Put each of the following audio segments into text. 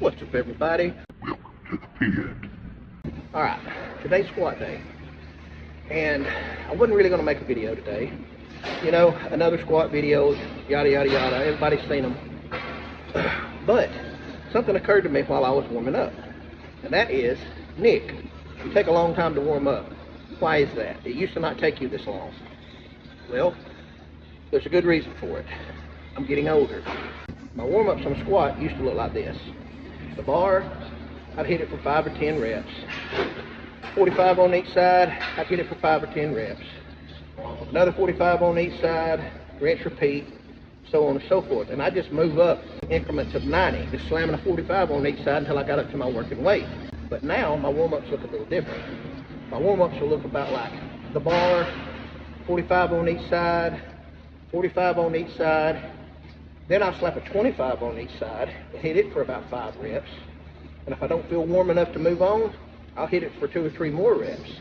What's up, everybody? Welcome to the pen. Alright, today's squat day. And I wasn't really going to make a video today. You know, another squat video, yada yada yada. Everybody's seen them. But something occurred to me while I was warming up. And that is, Nick, you take a long time to warm up. Why is that? It used to not take you this long. Well, there's a good reason for it. I'm getting older. My warm-ups on squat used to look like this. The bar, I'd hit it for 5 or 10 reps. 45 on each side, I'd hit it for 5 or 10 reps. Another 45 on each side, rinse, repeat, so on and so forth. And I just move up increments of 90, just slamming a 45 on each side until I got up to my working weight. But now my warm-ups look a little different. My warm-ups will look about like the bar, 45 on each side, 45 on each side. Then I'll slap a 25 on each side and hit it for about 5 reps. And if I don't feel warm enough to move on, I'll hit it for 2 or 3 more reps,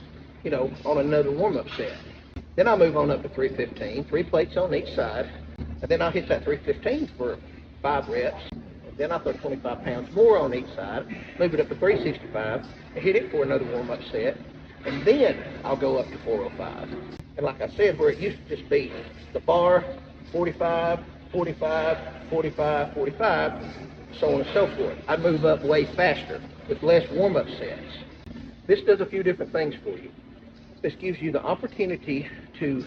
you know, on another warm-up set. Then I'll move on up to 315, 3 plates on each side. And then I'll hit that 315 for 5 reps. And then I'll throw 25 pounds more on each side, move it up to 365, and hit it for another warm-up set. And then I'll go up to 405. And like I said, where it used to just be the bar, 45, 45, 45, 45, so on and so forth. I'd move up way faster with less warm-up sets. This does a few different things for you. This gives you the opportunity to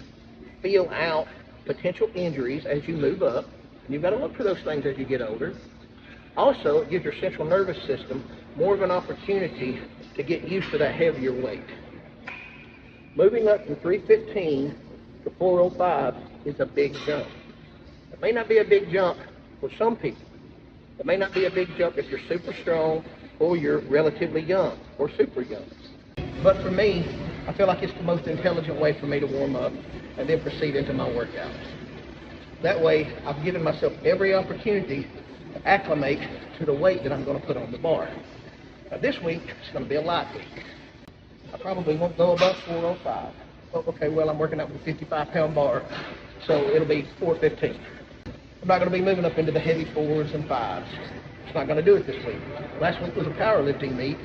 feel out potential injuries as you move up. And you've got to look for those things as you get older. Also, it gives your central nervous system more of an opportunity to get used to that heavier weight. Moving up from 315 to 405 is a big jump. It may not be a big jump for some people. It may not be a big jump if you're super strong or you're relatively young or super young. But for me, I feel like it's the most intelligent way for me to warm up and then proceed into my workouts. That way, I've given myself every opportunity to acclimate to the weight that I'm going to put on the bar. Now this week, it's going to be a light week. I probably won't go above 405. Oh, okay, well, I'm working out with a 55-pound bar, so it'll be 415. I'm not going to be moving up into the heavy 4s and 5s. It's not going to do it this week. Last week was a powerlifting meet,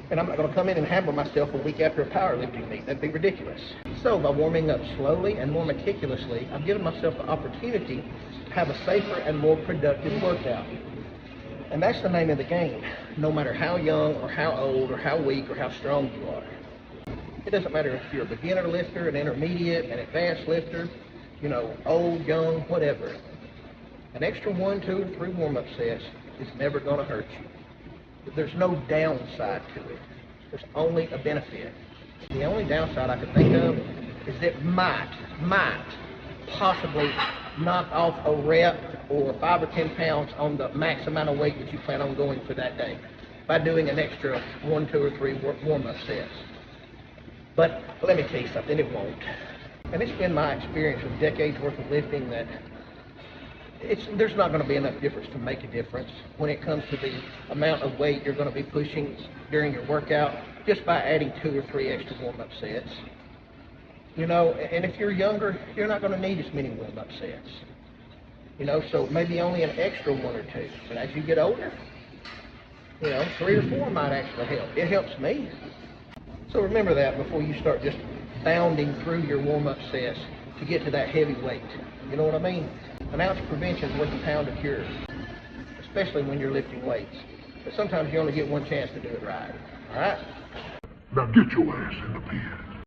and I'm not going to come in and hammer myself a week after a powerlifting meet. That'd be ridiculous. So by warming up slowly and more meticulously, I've given myself the opportunity to have a safer and more productive workout. And that's the name of the game, no matter how young or how old or how weak or how strong you are. It doesn't matter if you're a beginner lifter, an intermediate, an advanced lifter, you know, old, young, whatever. An extra 1, 2, or 3 warm-up sets is never going to hurt you. There's no downside to it. There's only a benefit. The only downside I can think of is it might possibly knock off a rep or 5 or 10 pounds on the max amount of weight that you plan on going for that day by doing an extra 1, 2, or 3 warm-up sets. But let me tell you something, it won't. And it's been my experience with decades worth of lifting that there's not going to be enough difference to make a difference when it comes to the amount of weight you're going to be pushing during your workout just by adding 2 or 3 extra warm-up sets. You know, and if you're younger, you're not going to need as many warm-up sets. You know, so maybe only an extra 1 or 2. But as you get older, you know, 3 or 4 might actually help. It helps me. So remember that before you start just bounding through your warm-up sets to get to that heavy weight. You know what I mean? An ounce of prevention is worth a pound of cure, especially when you're lifting weights. But sometimes you only get one chance to do it right. All right? Now get your ass in the pen.